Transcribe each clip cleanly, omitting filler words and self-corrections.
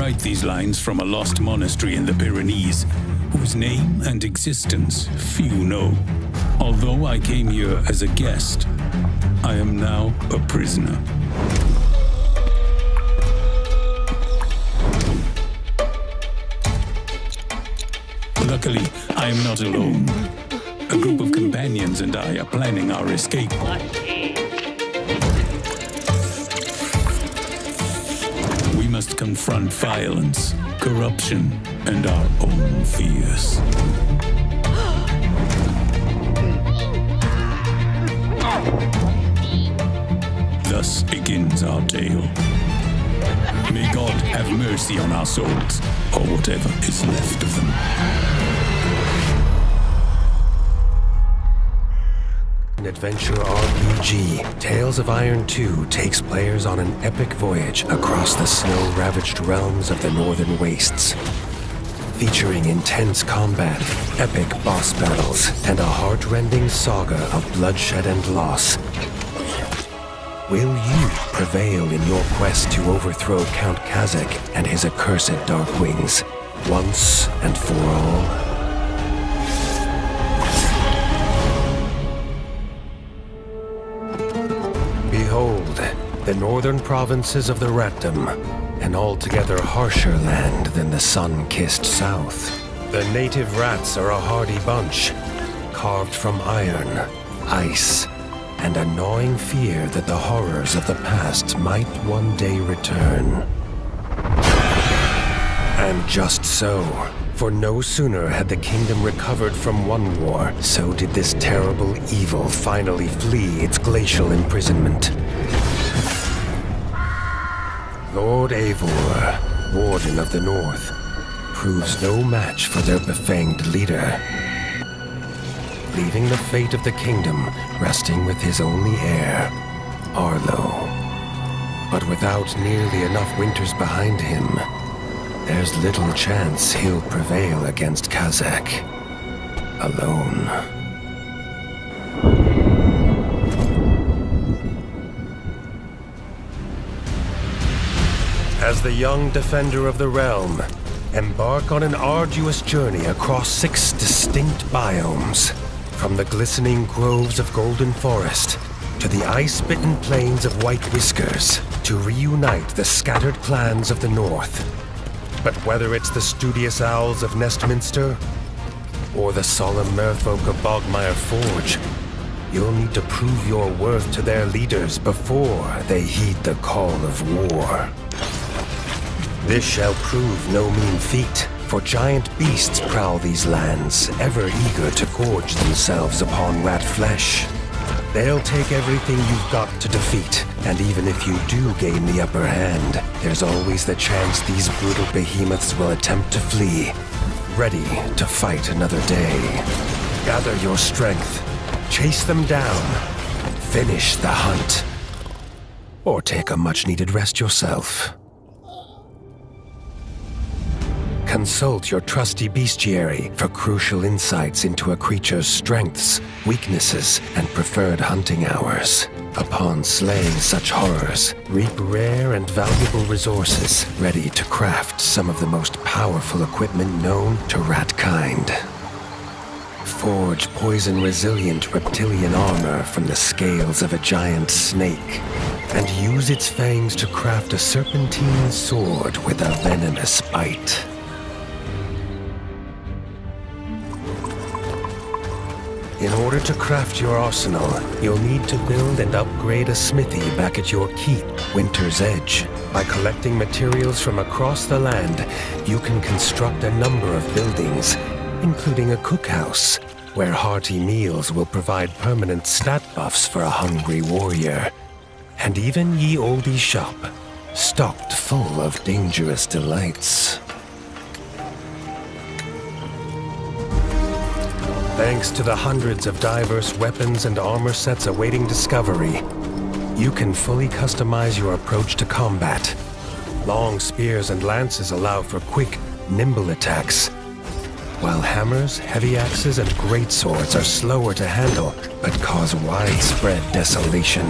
write these lines from a lost monastery in the Pyrenees, whose name and existence few know. Although I came here as a guest, I am now a prisoner. Luckily, I am not alone. A group of companions and I are planning our escape. We must confront violence, corruption, and our own fears. Thus begins our tale. May God have mercy on our souls, or whatever is left of them. Adventure RPG, Tales of Iron 2 takes players on an epic voyage across the snow-ravaged realms of the Northern Wastes. Featuring intense combat, epic boss battles, and a heart-rending saga of bloodshed and loss. Will you prevail in your quest to overthrow Count Kazakh and his accursed Dark Wings, once and for all? Behold, the northern provinces of the Ratdom, an altogether harsher land than the sun-kissed south. The native rats are a hardy bunch, carved from iron, ice, and a gnawing fear that the horrors of the past might one day return. And just so, for no sooner had the kingdom recovered from one war, so did this terrible evil finally flee its glacial imprisonment. Lord Eivor, Warden of the North, proves no match for their befanged leader, leaving the fate of the kingdom resting with his only heir, Arlo. But without nearly enough winters behind him, there's little chance he'll prevail against Kazakh alone. As the young defender of the realm, embark on an arduous journey across 6 distinct biomes, from the glistening groves of Golden Forest to the ice-bitten plains of White Whiskers, to reunite the scattered clans of the North. But whether it's the studious owls of Nestminster or the solemn merfolk of Bogmire Forge, you'll need to prove your worth to their leaders before they heed the call of war. This shall prove no mean feat, for giant beasts prowl these lands, ever eager to gorge themselves upon rat flesh. They'll take everything you've got to defeat, and even if you do gain the upper hand, there's always the chance these brutal behemoths will attempt to flee, ready to fight another day. Gather your strength, chase them down, finish the hunt, or take a much-needed rest yourself. Consult your trusty bestiary for crucial insights into a creature's strengths, weaknesses, and preferred hunting hours. Upon slaying such horrors, reap rare and valuable resources, ready to craft some of the most powerful equipment known to ratkind. Forge poison-resilient reptilian armor from the scales of a giant snake, and use its fangs to craft a serpentine sword with a venomous bite. In order to craft your arsenal, you'll need to build and upgrade a smithy back at your keep, Winter's Edge. By collecting materials from across the land, you can construct a number of buildings, including a cookhouse, where hearty meals will provide permanent stat buffs for a hungry warrior. And even ye olde shop, stocked full of dangerous delights. Thanks to the hundreds of diverse weapons and armor sets awaiting discovery, you can fully customize your approach to combat. Long spears and lances allow for quick, nimble attacks, while hammers, heavy axes, and greatswords are slower to handle, but cause widespread desolation.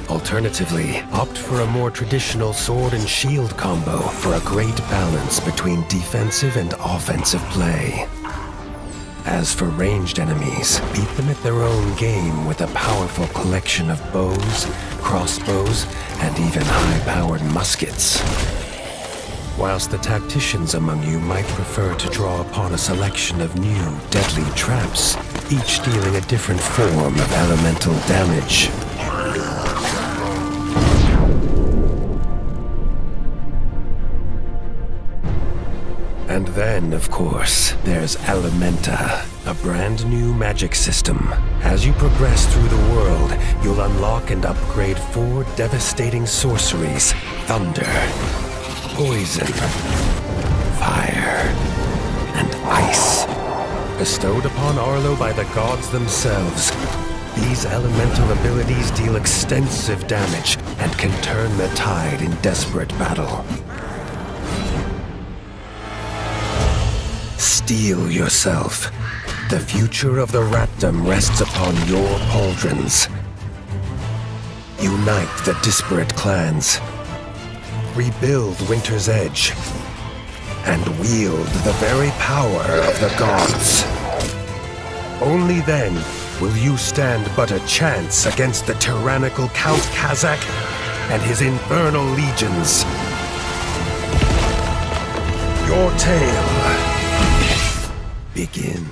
Alternatively, opt for a more traditional sword and shield combo for a great balance between defensive and offensive play. As for ranged enemies, beat them at their own game with a powerful collection of bows, crossbows, and even high-powered muskets. Whilst the tacticians among you might prefer to draw upon a selection of new, deadly traps, each dealing a different form of elemental damage. And then, of course, there's Elementa, a brand new magic system. As you progress through the world, you'll unlock and upgrade 4 devastating sorceries: thunder, poison, fire, and ice. Bestowed upon Arlo by the gods themselves, these elemental abilities deal extensive damage and can turn the tide in desperate battle. Steel yourself. The future of the ratdom rests upon your pauldrons. Unite the disparate clans. Rebuild Winter's Edge. And wield the very power of the gods. Only then will you stand but a chance against the tyrannical Count Kazak and his infernal legions. Your tale begin.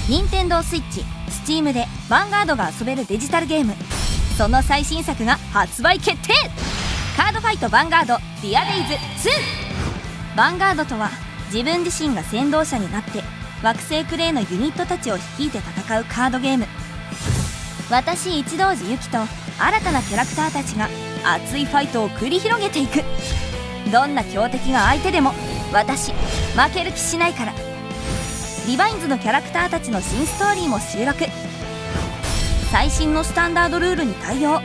任天堂スイッチ、Steam でヴァンガードが遊べるデジタルゲーム。その最新作が発売決定。カードファイトヴァンガードディアデイズ2。ヴァンガードとは自分自身が先導者になって惑星クレイのユニットたちを率いて戦うカードゲーム。私一同寺ユキと新たなキャラクターたちが熱いファイトを繰り広げていく。どんな強敵が相手でも私負ける気しないから。リバインズのキャラクターたちの新ストーリーも収録。最新のスタンダードルールに対応。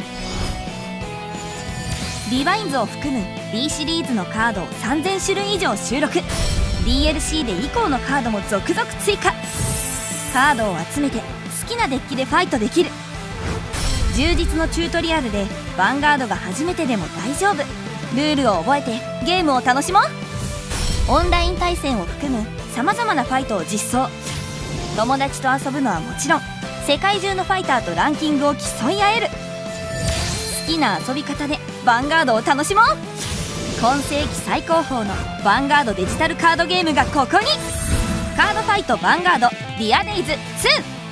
リバインズを含む B シリーズのカードを3000種類以上収録。 DLC で以降のカードも続々追加。カードを集めて好きなデッキでファイトできる。充実のチュートリアルでヴァンガードが初めてでも大丈夫。ルールを覚えてゲームを楽しもう。オンライン対戦を含むさまざまなファイトを実装。友達と遊ぶのはもちろん、世界中のファイターとランキングを競い合える。好きな遊び方でヴァンガードを楽しもう。今世紀最高峰のヴァンガードデジタルカードゲームがここに。カードファイトヴァンガードディアデイズ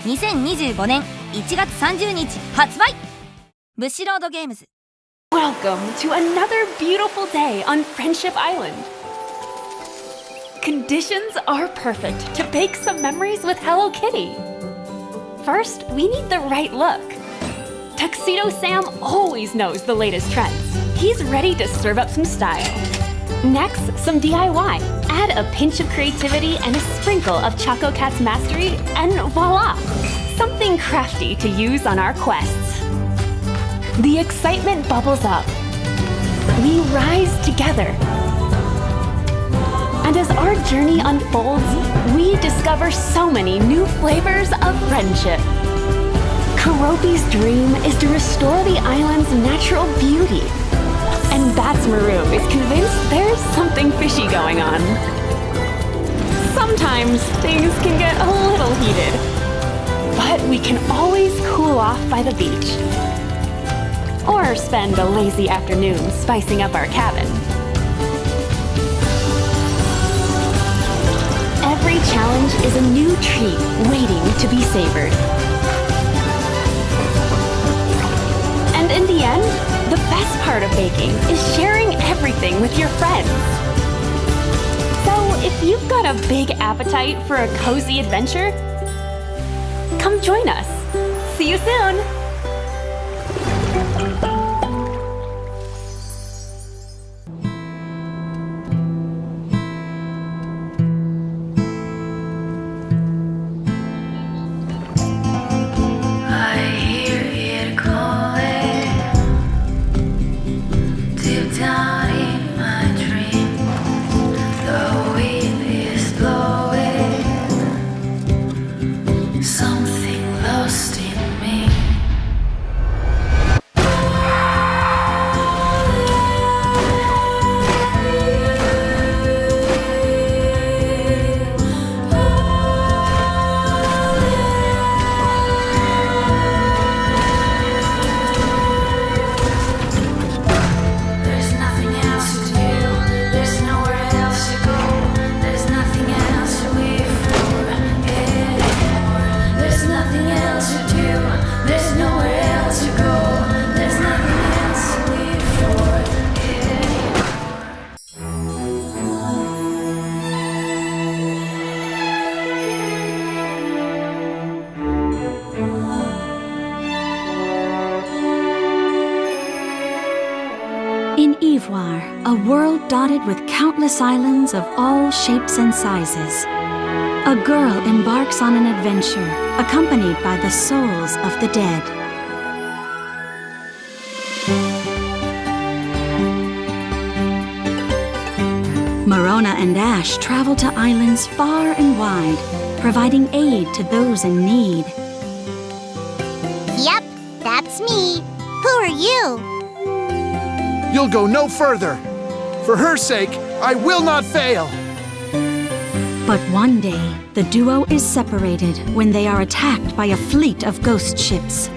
2、 2025年1月30日発売。ブシロードゲームズ。 Welcome to another beautiful day on Friendship Island. Conditions are perfect to bake some memories with Hello Kitty. First, we need the right look. Tuxedo Sam always knows the latest trends. He's ready to serve up some style. Next, some DIY. Add a pinch of creativity and a sprinkle of Choco Cat's mastery, and voila! Something crafty to use on our quests. The excitement bubbles up. We rise together. And as our journey unfolds, we discover so many new flavors of friendship. Karopi's dream is to restore the island's natural beauty. And Basureroes is convinced there's something fishy going on. Sometimes things can get a little heated, but we can always cool off by the beach. Or spend a lazy afternoon spicing up our cabin. Every challenge is a new treat waiting to be savored. And in the end, the best part of baking is sharing everything with your friends. So if you've got a big appetite for a cozy adventure, come join us. See you soon! A world dotted with countless islands of all shapes and sizes. A girl embarks on an adventure, accompanied by the souls of the dead. Marona and Ash travel to islands far and wide, providing aid to those in need. Yep, that's me. Who are you? You'll go no further. For her sake, I will not fail. But one day, the duo is separated when they are attacked by a fleet of ghost ships.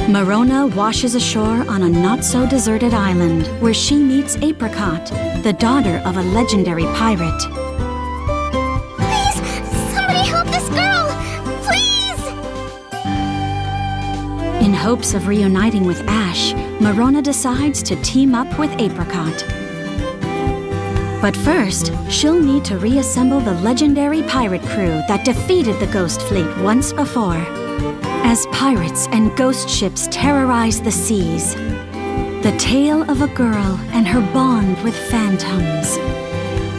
Marona washes ashore on a not-so-deserted island where she meets Apricot, the daughter of a legendary pirate. Please, somebody help this girl! Please! In hopes of reuniting with Ash, Marona decides to team up with Apricot. But first, she'll need to reassemble the legendary pirate crew that defeated the Ghost Fleet once before. As pirates and ghost ships terrorize the seas, the tale of a girl and her bond with phantoms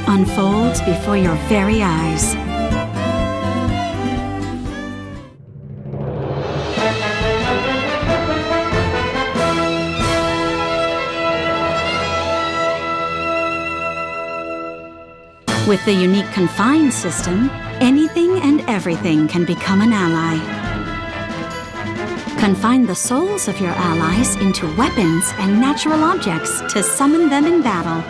unfolds before your very eyes. With the unique Confine system, anything and everything can become an ally. Confine the souls of your allies into weapons and natural objects to summon them in battle.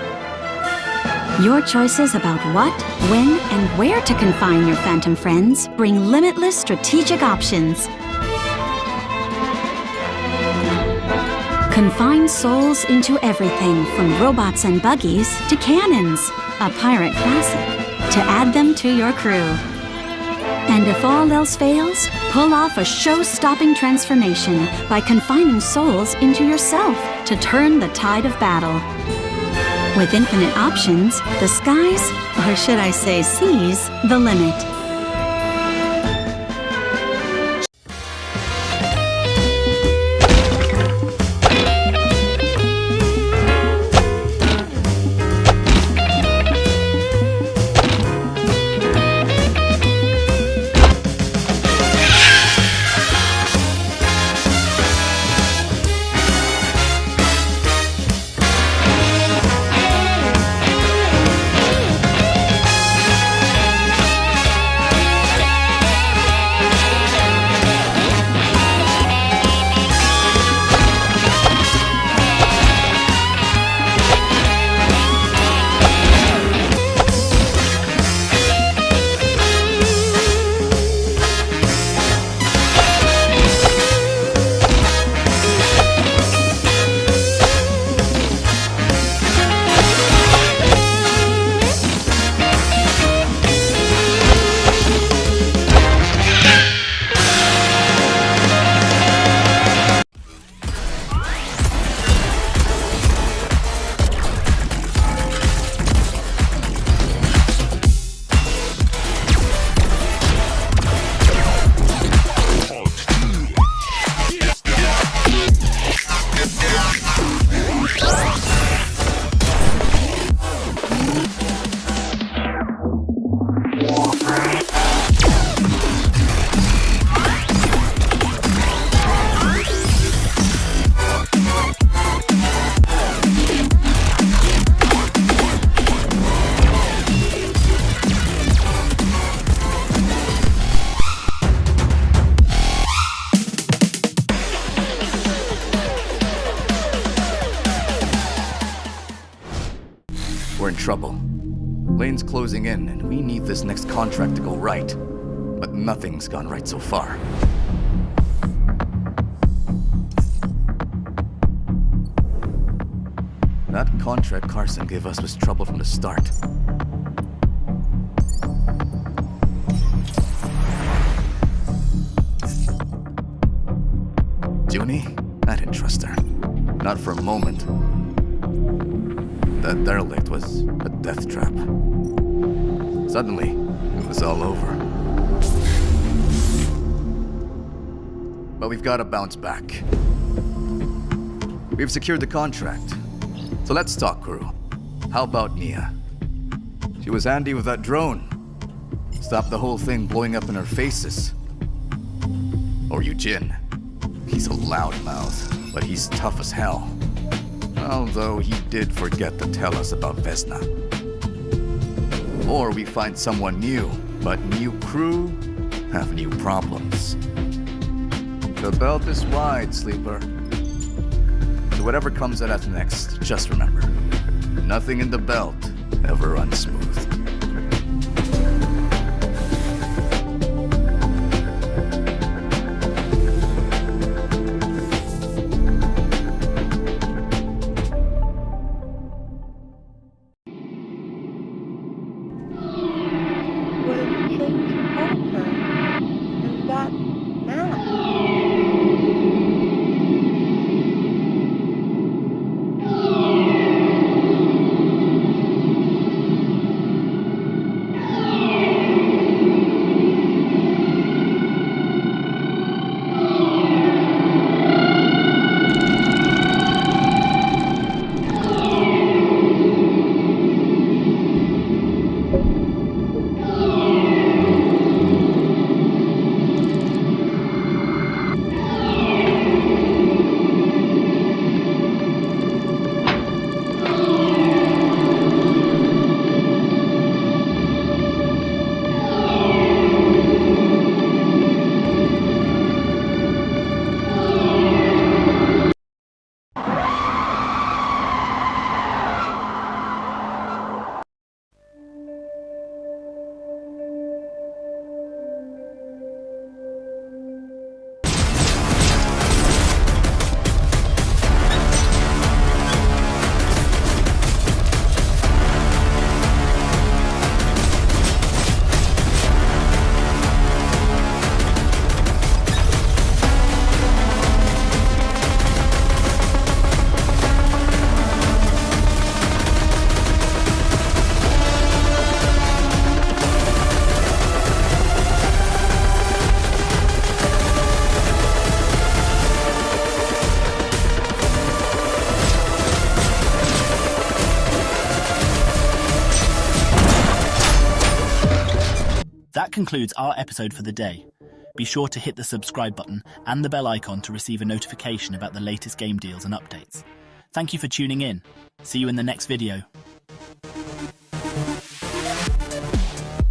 Your choices about what, when, and where to confine your phantom friends bring limitless strategic options. Confine souls into everything from robots and buggies to cannons, a pirate classic, to add them to your crew. And if all else fails, pull off a show-stopping transformation by confining souls into yourself to turn the tide of battle. With infinite options, the sky's, or should I say sea's, the limit. We're in trouble. Lane's closing in, and we need this next contract to go right. But nothing's gone right so far. That contract Carson gave us was trouble from the start. Junie? I didn't trust her. Not for a moment. That derelict was a death trap. Suddenly, it was all over. But we've got to bounce back. We've secured the contract. So let's talk, crew. How about Nia? She was handy with that drone. Stopped the whole thing blowing up in our faces. Or Eugene. He's a loudmouth, but he's tough as hell. Although he did forget to tell us about ReSetna. Or we find someone new, but new crew have new problems. The belt is wide, Sleeper. So whatever comes at us next, just remember, nothing in the belt ever runs smooth. concludes our episode for the day. Be sure to hit the subscribe button and the bell icon to receive a notification about the latest game deals and updates. Thank you for tuning in. See you in the next video.